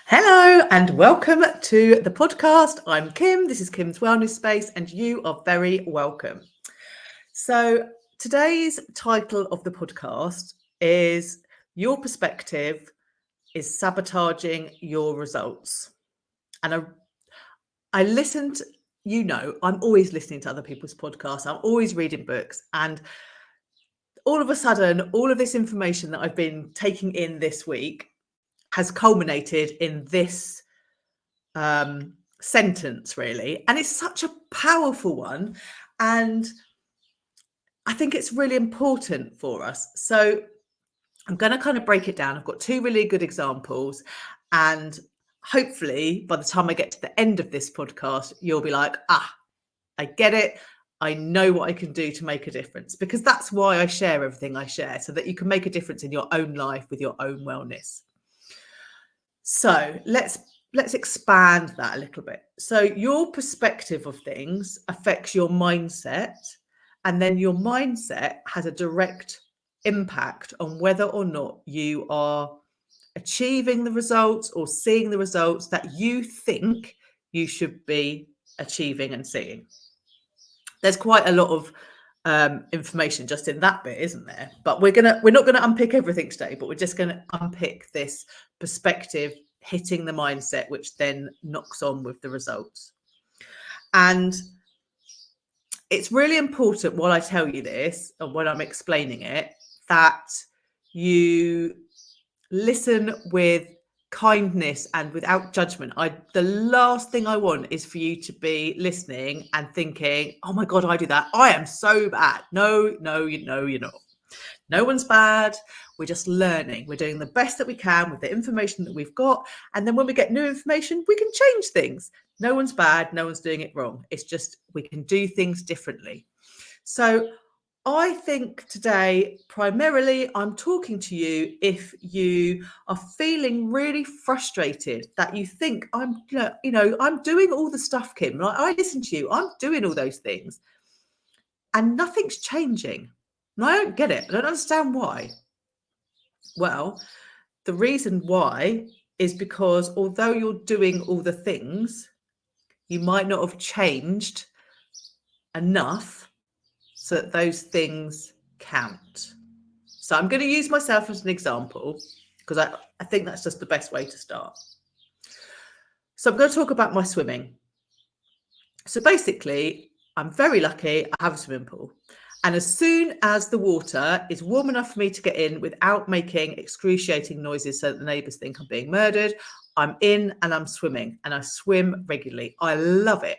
Hello and welcome to the podcast. I'm Kim. This is Kim's Wellness Space, and you are very welcome. So, today's title of the podcast is Your Perspective is Sabotaging Your Results. And I listened, I'm always listening to other people's podcasts, I'm always reading books, and all of a sudden, all of this information that I've been taking in this week has culminated in this sentence, really. And it's such a powerful one. And I think it's really important for us. So I'm going to kind of break it down. I've got two really good examples. And hopefully, by the time I get to the end of this podcast, you'll be like, I get it. I know what I can do to make a difference, because that's why I share everything I share, so that you can make a difference in your own life with your own wellness. So let's expand that a little bit. So your perspective of things affects your mindset, and then your mindset has a direct impact on whether or not you are achieving the results or seeing the results that you think you should be achieving and seeing. There's quite a lot of information just in that bit, isn't there? But we're not going to unpick everything today, but we're just going to unpick this perspective hitting the mindset, which then knocks on with the results. And it's really important, while I tell you this and when I'm explaining it, that you listen with kindness and without judgment. The last thing I want is for you to be listening and thinking, oh my God, I do that. I am so bad. No, you're not. No one's bad. We're just learning. We're doing the best that we can with the information that we've got. And then when we get new information, we can change things. No one's bad. No one's doing it wrong. It's just we can do things differently. So I think today, primarily, I'm talking to you if you are feeling really frustrated, that you think I'm doing all the stuff, Kim. Like, I listen to you. I'm doing all those things and nothing's changing. And I don't get it. I don't understand why. Well, the reason why is because although you're doing all the things, you might not have changed enough so that those things count. So I'm going to use myself as an example, because I think that's just the best way to start. So I'm going to talk about my swimming. So basically, I'm very lucky. I have a swimming pool. And as soon as the water is warm enough for me to get in without making excruciating noises so that the neighbours think I'm being murdered, I'm in and I'm swimming, and I swim regularly. I love it.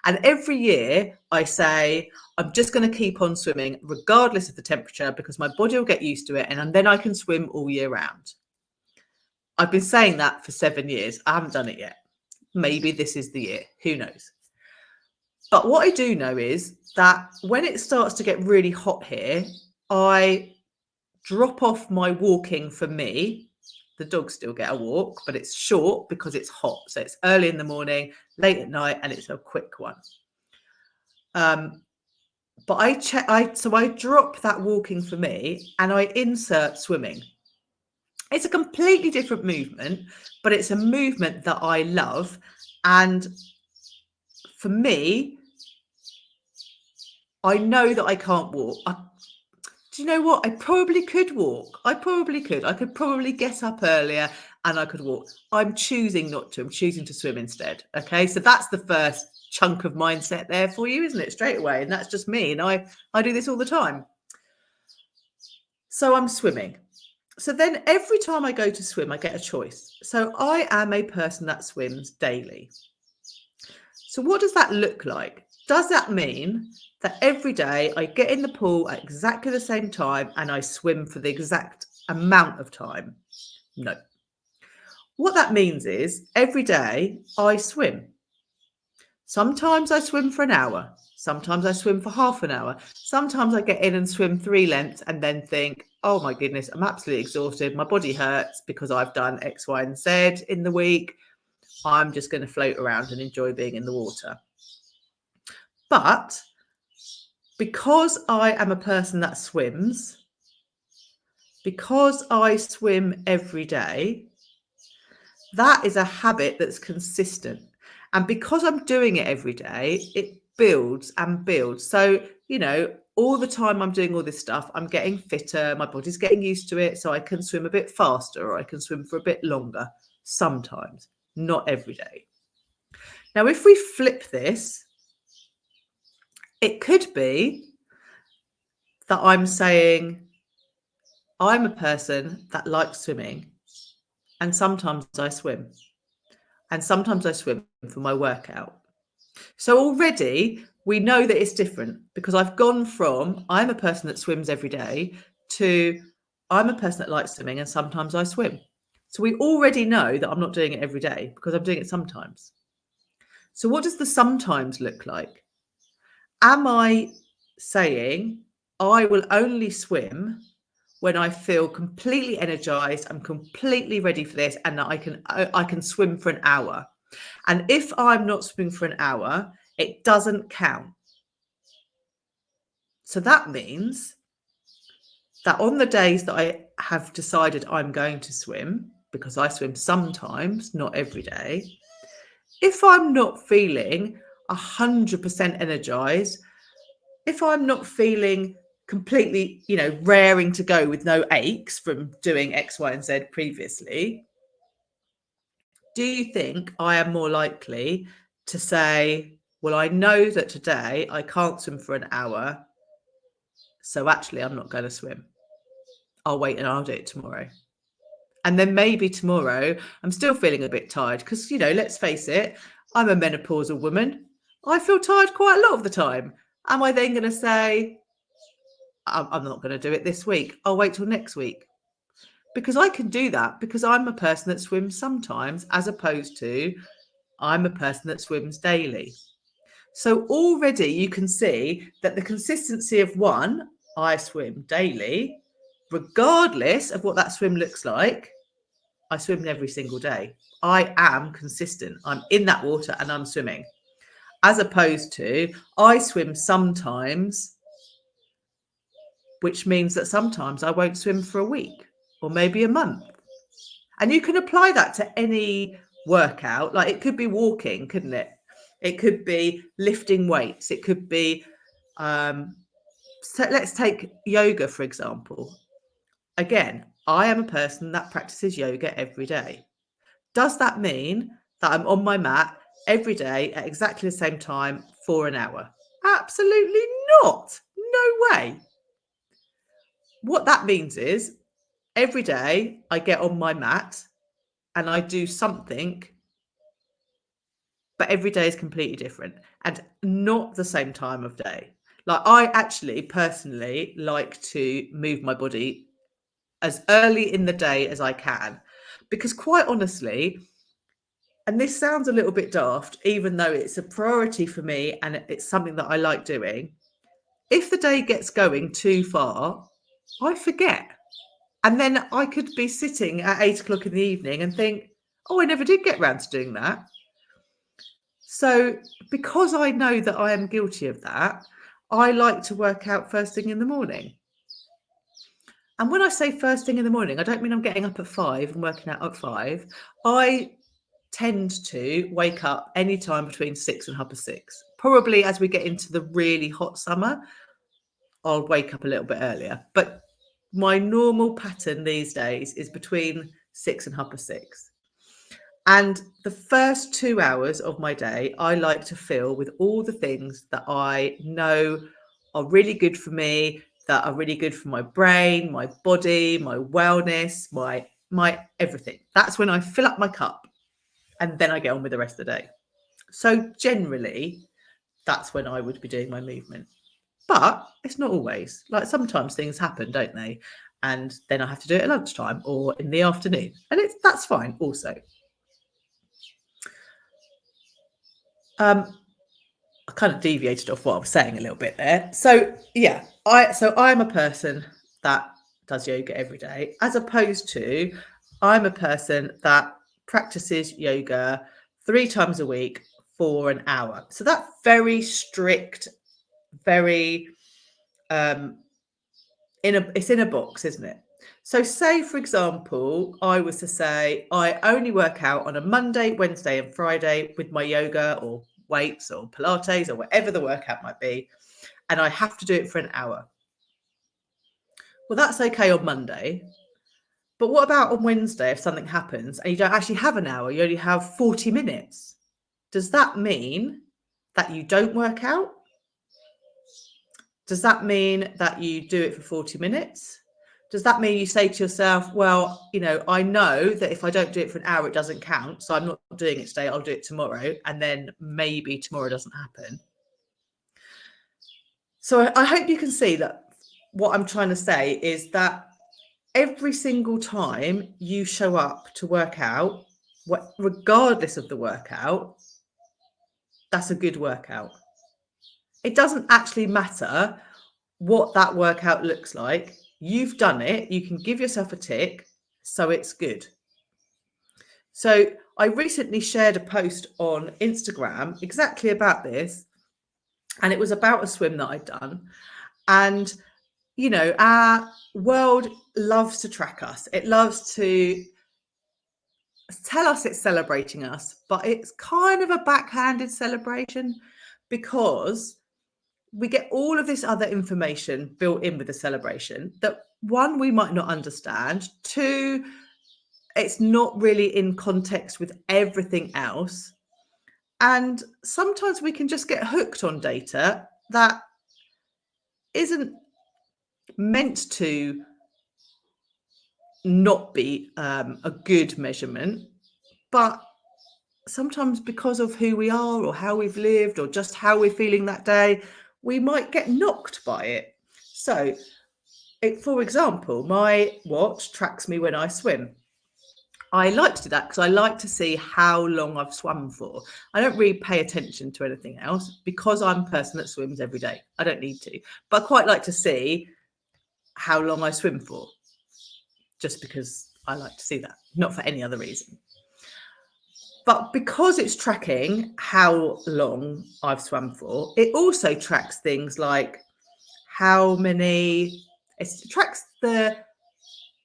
And every year I say, I'm just going to keep on swimming regardless of the temperature, because my body will get used to it, and then I can swim all year round. I've been saying that for 7 years. I haven't done it yet. Maybe this is the year. Who knows? But what I do know is that when it starts to get really hot here, I drop off my walking for me. The dogs still get a walk, but it's short because it's hot. So it's early in the morning, late at night, and it's a quick one. But I drop that walking for me and I insert swimming. It's a completely different movement, but it's a movement that I love. And for me, I know that I can't walk. Do you know what? I probably could walk. I could probably get up earlier and I could walk. I'm choosing not to. I'm choosing to swim instead. Okay. So that's the first chunk of mindset there for you, isn't it? Straight away. And that's just me. And I do this all the time. So I'm swimming. So then every time I go to swim, I get a choice. So I am a person that swims daily. So what does that look like? Does that mean that every day I get in the pool at exactly the same time and I swim for the exact amount of time? No. What that means is every day I swim. Sometimes I swim for an hour. Sometimes I swim for half an hour. Sometimes I get in and swim 3 lengths and then think, oh my goodness, I'm absolutely exhausted. My body hurts because I've done X, Y, and Z in the week. I'm just going to float around and enjoy being in the water. But because I am a person that swims, because I swim every day, That is a habit that's consistent. And because I'm doing it every day, it builds and builds. So, all the time I'm doing all this stuff, I'm getting fitter, my body's getting used to it. So I can swim a bit faster or I can swim for a bit longer sometimes, not every day. Now, if we flip this, it could be that I'm saying I'm a person that likes swimming and sometimes I swim and sometimes I swim for my workout. So already we know that it's different because I've gone from I'm a person that swims every day to I'm a person that likes swimming and sometimes I swim. So we already know that I'm not doing it every day because I'm doing it sometimes. So what does the sometimes look like? Am I saying I will only swim when I feel completely energized, I'm completely ready for this, and that I can swim for an hour? And if I'm not swimming for an hour, it doesn't count. So that means that on the days that I have decided I'm going to swim, because I swim sometimes, not every day, if I'm not feeling 100% energized, if I'm not feeling completely, raring to go with no aches from doing X, Y, and Z previously, do you think I am more likely to say, well, I know that today I can't swim for an hour, so actually I'm not going to swim. I'll wait and I'll do it tomorrow. And then maybe tomorrow I'm still feeling a bit tired because, let's face it, I'm a menopausal woman. I feel tired quite a lot of the time. Am I then going to say, I'm not going to do it this week. I'll wait till next week? Because I can do that because I'm a person that swims sometimes as opposed to I'm a person that swims daily. So already you can see that the consistency of one, I swim daily, regardless of what that swim looks like, I swim every single day. I am consistent. I'm in that water and I'm swimming. As opposed to I swim sometimes, which means that sometimes I won't swim for a week or maybe a month. And you can apply that to any workout. Like it could be walking, couldn't it? It could be lifting weights. It could be, so let's take yoga, for example. Again, I am a person that practices yoga every day. Does that mean that I'm on my mat every day at exactly the same time for an hour? Absolutely not. No way. What that means is every day I get on my mat and I do something, but every day is completely different and not the same time of day. Like I actually personally like to move my body as early in the day as I can, because quite honestly, and this sounds a little bit daft, even though it's a priority for me and it's something that I like doing, if the day gets going too far, I forget. And then I could be sitting at 8 o'clock in the evening and think, oh, I never did get round to doing that. So because I know that I am guilty of that, I like to work out first thing in the morning. And when I say first thing in the morning, I don't mean I'm getting up at 5 and working out at 5. I tend to wake up anytime between 6 and 6:30. Probably as we get into the really hot summer, I'll wake up a little bit earlier. But my normal pattern these days is between 6 and 6:30. And the first 2 hours of my day, I like to fill with all the things that I know are really good for me, that are really good for my brain, my body, my wellness, my everything. That's when I fill up my cup and then I get on with the rest of the day. So generally, that's when I would be doing my movement. But it's not always. Like sometimes things happen, don't they? And then I have to do it at lunchtime or in the afternoon. And that's fine also. I kind of deviated off what I was saying a little bit there. So yeah, I'm a person that does yoga every day, as opposed to I'm a person that practices yoga 3 times a week for an hour. So that's very strict, very it's in a box, isn't it? So say, for example, I was to say, I only work out on a Monday, Wednesday, and Friday with my yoga or weights or Pilates or whatever the workout might be, and I have to do it for an hour. Well, that's okay on Monday. But what about on Wednesday if something happens and you don't actually have an hour, you only have 40 minutes? Does that mean that you don't work out? Does that mean that you do it for 40 minutes? Does that mean you say to yourself, well, I know that if I don't do it for an hour, it doesn't count. So I'm not doing it today. I'll do it tomorrow. And then maybe tomorrow doesn't happen. So I hope you can see that what I'm trying to say is that every single time you show up to work out, regardless of the workout, that's a good workout. It doesn't actually matter what that workout looks like. You've done it. You can give yourself a tick, so it's good. So I recently shared a post on Instagram exactly about this, and it was about a swim that I'd done. And, our world loves to track us. It loves to tell us it's celebrating us, but it's kind of a backhanded celebration because we get all of this other information built in with the celebration that, one, we might not understand. Two, it's not really in context with everything else. And sometimes we can just get hooked on data that isn't meant to not be a good measurement, but sometimes because of who we are or how we've lived or just how we're feeling that day, we might get knocked by it. So, for example, my watch tracks me when I swim. I like to do that because I like to see how long I've swum for. I don't really pay attention to anything else because I'm a person that swims every day. I don't need to, but I quite like to see how long I swim for, just because I like to see that, not for any other reason. But because it's tracking how long I've swum for, it also tracks things like it tracks the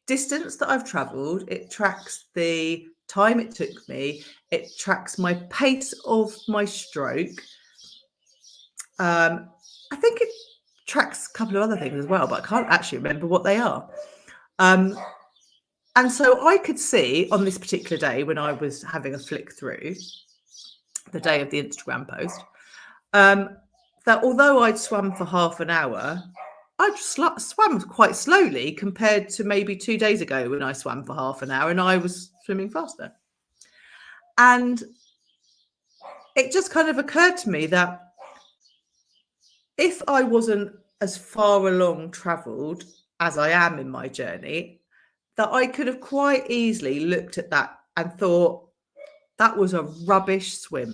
distance that I've traveled, it tracks the time it took me, it tracks my pace of my stroke. I think it tracks a couple of other things as well, but I can't actually remember what they are. And so I could see on this particular day when I was having a flick through the day of the Instagram post, that although I'd swum for half an hour, I'd swam quite slowly compared to maybe 2 days ago when I swam for half an hour and I was swimming faster. And it just kind of occurred to me that if I wasn't as far along travelled as I am in my journey, that I could have quite easily looked at that and thought that was a rubbish swim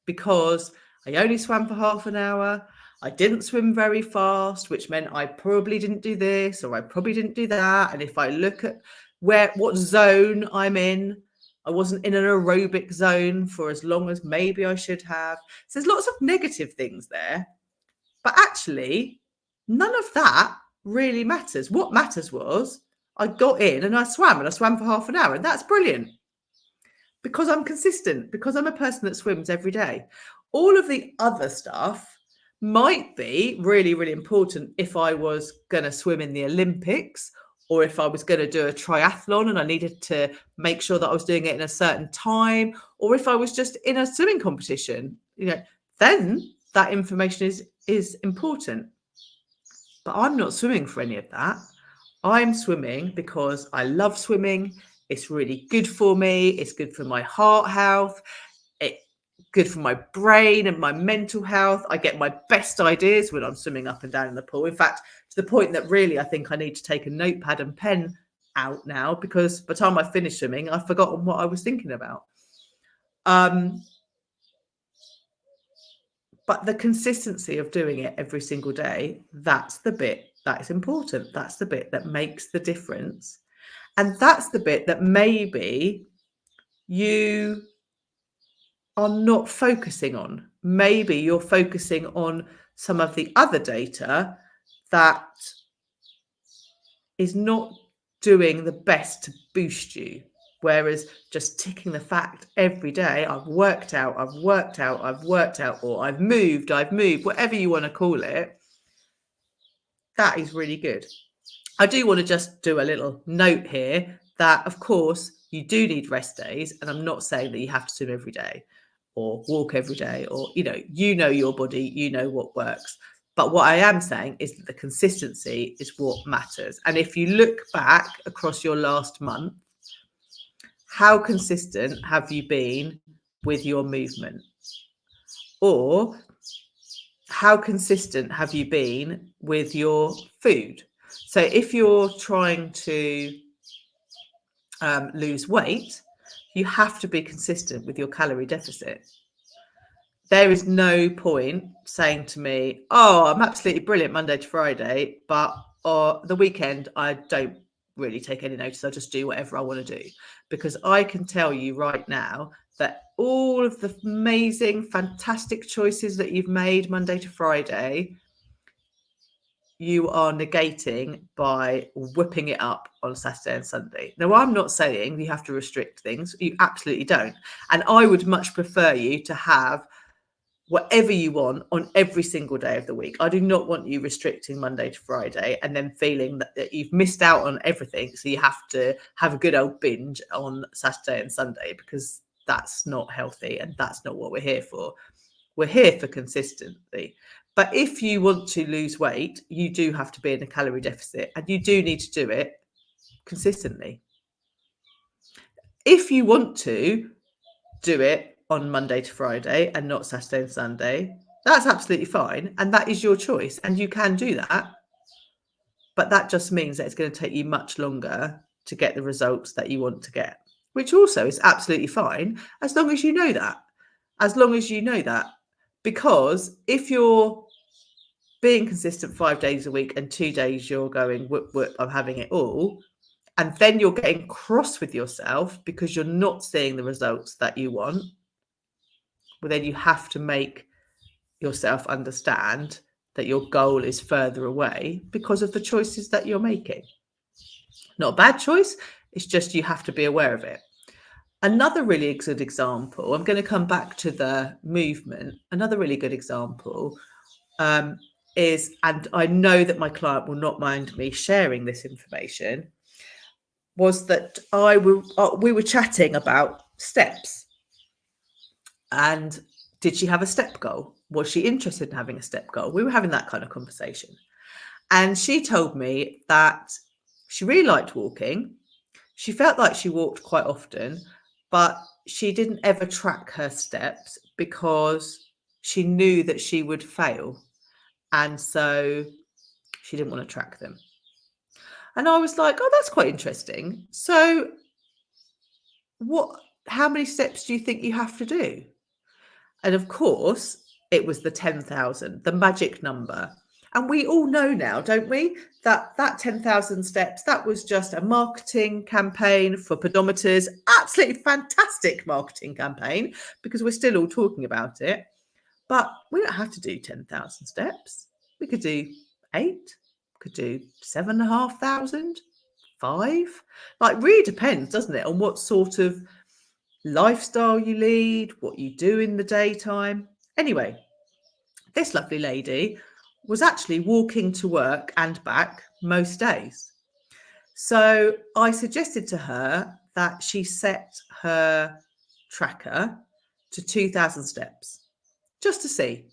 because I only swam for half an hour. I didn't swim very fast, which meant I probably didn't do this or I probably didn't do that. And if I look at what zone I'm in, I wasn't in an aerobic zone for as long as maybe I should have. So there's lots of negative things there. But actually, none of that really matters. What matters was I got in and I swam for half an hour. And that's brilliant because I'm consistent, because I'm a person that swims every day. All of the other stuff might be really, really important if I was going to swim in the Olympics or if I was going to do a triathlon and I needed to make sure that I was doing it in a certain time, or if I was just in a swimming competition, then that information is important. But I'm not swimming for any of that. I'm swimming because I love swimming. It's really good for me. It's good for my heart health. It's good for my brain and my mental health. I get my best ideas when I'm swimming up and down in the pool. In fact, to the point that really I think I need to take a notepad and pen out now because by the time I finish swimming, I've forgotten what I was thinking about. But the consistency of doing it every single day, that's the bit that is important. That's the bit that makes the difference. And that's the bit that maybe you are not focusing on. Maybe you're focusing on some of the other data that is not doing the best to boost you. Whereas just ticking the fact every day, I've worked out, or I've moved, whatever you want to call it, that is really good. I do want to just do a little note here that, of course, you do need rest days. And I'm not saying that you have to swim every day or walk every day, or, you know your body, you know what works. But what I am saying is that the consistency is what matters. And if you look back across your last month, how consistent have you been with your movement? Or how consistent have you been with your food? So if you're trying to lose weight, you have to be consistent with your calorie deficit. There is no point saying to me, oh, I'm absolutely brilliant Monday to Friday, but the weekend, I don't really take any notice. I just do whatever I want to do. Because I can tell you right now that all of the amazing, fantastic choices that you've made Monday to Friday, you are negating by whipping it up on Saturday and Sunday. Now, I'm not saying you have to restrict things. You absolutely don't. And I would much prefer you to have whatever you want on every single day of the week. I do not want you restricting Monday to Friday and then feeling that you've missed out on everything. So you have to have a good old binge on Saturday and Sunday, because that's not healthy and that's not what we're here for. We're here for consistency. But if you want to lose weight, you do have to be in a calorie deficit, and you do need to do it consistently. If you want to do it on Monday to Friday and not Saturday and Sunday, that's absolutely fine. And that is your choice. And you can do that. But that just means that it's going to take you much longer to get the results that you want to get, which also is absolutely fine, as long as you know that. As long as you know that. Because if you're being consistent 5 days a week and 2 days you're going, whoop, whoop, I'm having it all, and then you're getting cross with yourself because you're not seeing the results that you want, well, then you have to make yourself understand that your goal is further away because of the choices that you're making. Not a bad choice. It's just you have to be aware of it. Another really good example, I'm going to come back to the movement. Another really good example is, and I know that my client will not mind me sharing this information, was that we were chatting about steps. And did she have a step goal? Was she interested in having a step goal? We were having that kind of conversation. And she told me that she really liked walking. She felt like she walked quite often, but she didn't ever track her steps because she knew that she would fail. And so she didn't want to track them. And I was like, oh, that's quite interesting. So how many steps do you think you have to do? And of course, it was the 10,000, the magic number. And we all know now, don't we, that 10,000 steps, that was just a marketing campaign for pedometers. Absolutely fantastic marketing campaign, because we're still all talking about it. But we don't have to do 10,000 steps. We could do 8, could do 7,500, 5. Like, really depends, doesn't it, on what sort of lifestyle you lead, what you do in the daytime. Anyway, this lovely lady was actually walking to work and back most days. So I suggested to her that she set her tracker to 2,000 steps just to see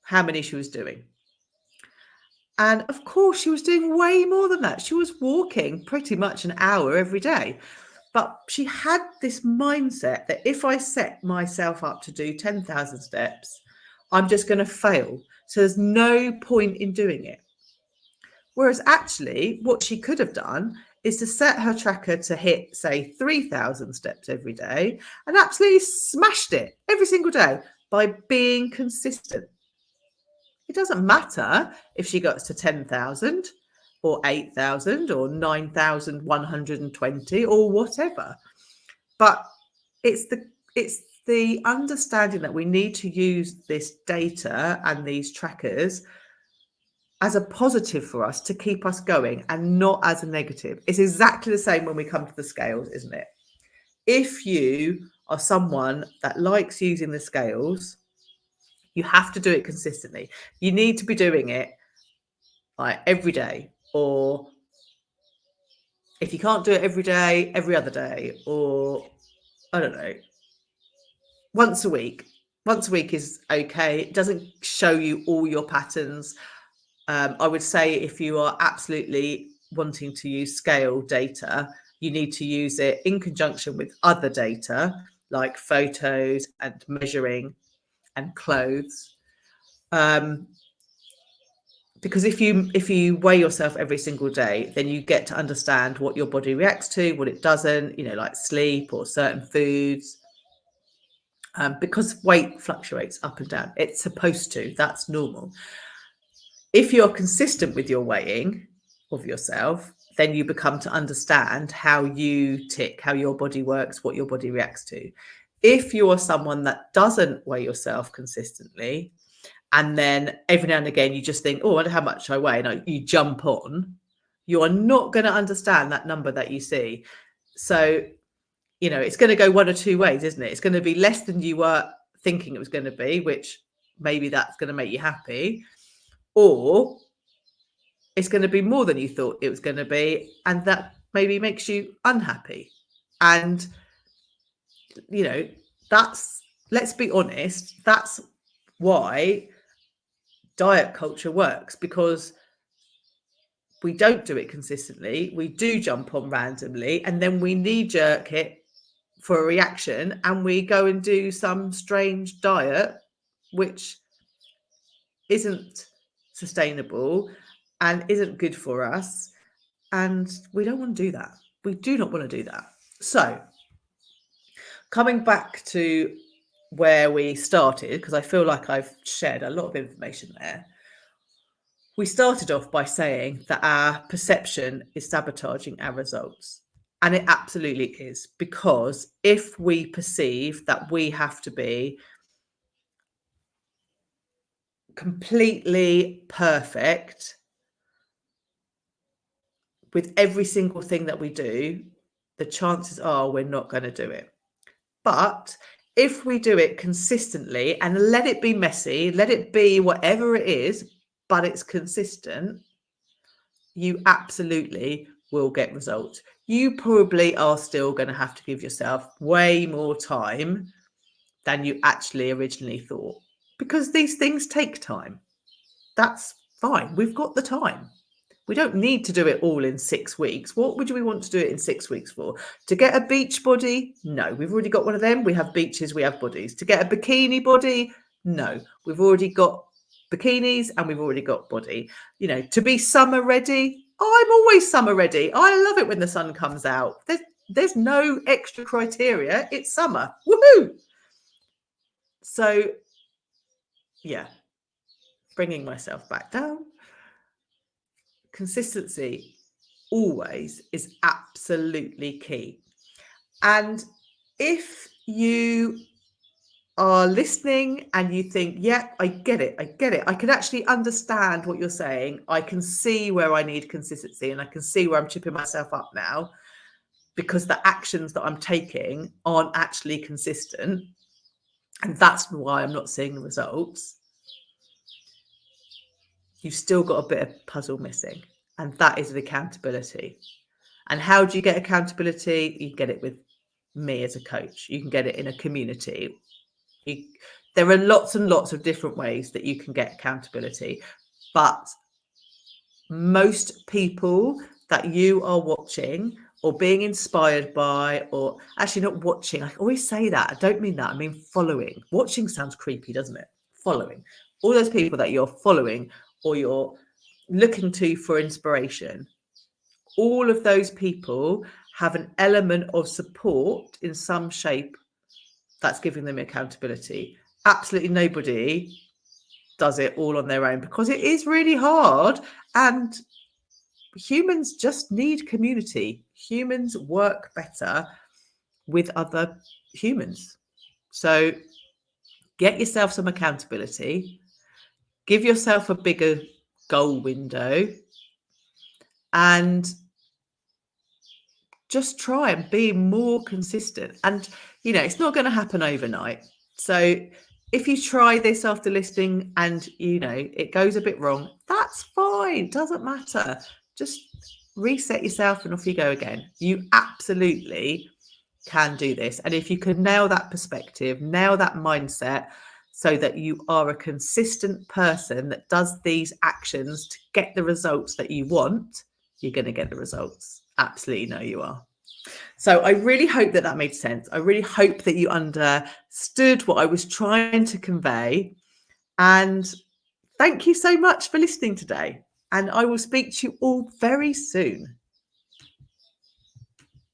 how many she was doing. And of course, she was doing way more than that. She was walking pretty much an hour every day. But she had this mindset that if I set myself up to do 10,000 steps, I'm just going to fail. So there's no point in doing it. Whereas actually, what she could have done is to set her tracker to hit, say, 3,000 steps every day, and absolutely smashed it every single day by being consistent. It doesn't matter if she gets to 10,000 or 8,000 or 9,120 or whatever. But it's the understanding that we need to use this data and these trackers as a positive for us to keep us going and not as a negative. It's exactly the same when we come to the scales, isn't it? If you are someone that likes using the scales, you have to do it consistently. You need to be doing it like every day, or if you can't do it every day, every other day, or I don't know, once a week. Once a week is okay. It doesn't show you all your patterns. I would say if you are absolutely wanting to use scale data, you need to use it in conjunction with other data like photos and measuring and clothes. Because if you weigh yourself every single day, then you get to understand what your body reacts to, what it doesn't, like sleep or certain foods. Because weight fluctuates up and down. It's supposed to. That's normal. If you're consistent with your weighing of yourself, then you become to understand how you tick, how your body works, what your body reacts to. If you are someone that doesn't weigh yourself consistently, and then every now and again you just think, oh, I wonder how much I weigh, and you jump on, you are not going to understand that number that you see. So, it's going to go one or two ways, isn't it? It's going to be less than you were thinking it was going to be, which maybe that's going to make you happy, or it's going to be more than you thought it was going to be, and that maybe makes you unhappy. And that's, let's be honest, that's why diet culture works, because we don't do it consistently. We do jump on randomly, and then we knee jerk it for a reaction, and we go and do some strange diet which isn't sustainable and isn't good for us. And we don't want to do that. We do not want to do that. So, coming back to where we started, because I feel like I've shared a lot of information there. We started off by saying that our perception is sabotaging our results. And it absolutely is, because if we perceive that we have to be completely perfect with every single thing that we do, the chances are we're not going to do it. But if we do it consistently and let it be messy, let it be whatever it is, but it's consistent, you absolutely will get results. You probably are still going to have to give yourself way more time than you actually originally thought, because these things take time. That's fine. We've got the time. We don't need to do it all in 6 weeks. What would we want to do it in 6 weeks for? To get a beach body? No, we've already got one of them. We have beaches, we have bodies. To get a bikini body? No, we've already got bikinis and we've already got body. To be summer ready? Oh, I'm always summer ready. I love it when the sun comes out. There's no extra criteria. It's summer. Woohoo! So, yeah, bringing myself back down. Consistency always is absolutely key. And if you are listening and you think, yeah, I get it, I can actually understand what you're saying, I can see where I need consistency, and I can see where I'm chipping myself up now because the actions that I'm taking aren't actually consistent, and that's why I'm not seeing the results, you've still got a bit of puzzle missing, and that is the accountability. And how do you get accountability? You get it with me as a coach. You can get it in a community. There are lots and lots of different ways that you can get accountability, but most people that you are watching or being inspired by, or actually not watching, I always say that, I don't mean that, I mean following. Watching sounds creepy, doesn't it? Following. All those people that you're following or you're looking to for inspiration, all of those people have an element of support in some shape that's giving them accountability. Absolutely nobody does it all on their own, because it is really hard, and humans just need community. Humans work better with other humans. So get yourself some accountability, give yourself a bigger goal window and just try and be more consistent. And, it's not going to happen overnight. So if you try this after listening and, it goes a bit wrong, that's fine. Doesn't matter. Just reset yourself and off you go again. You absolutely can do this. And if you can nail that perspective, nail that mindset so that you are a consistent person that does these actions to get the results that you want, you're going to get the results. Absolutely know you are. So I really hope that made sense. I really hope that you understood what I was trying to convey. And thank you so much for listening today. And I will speak to you all very soon.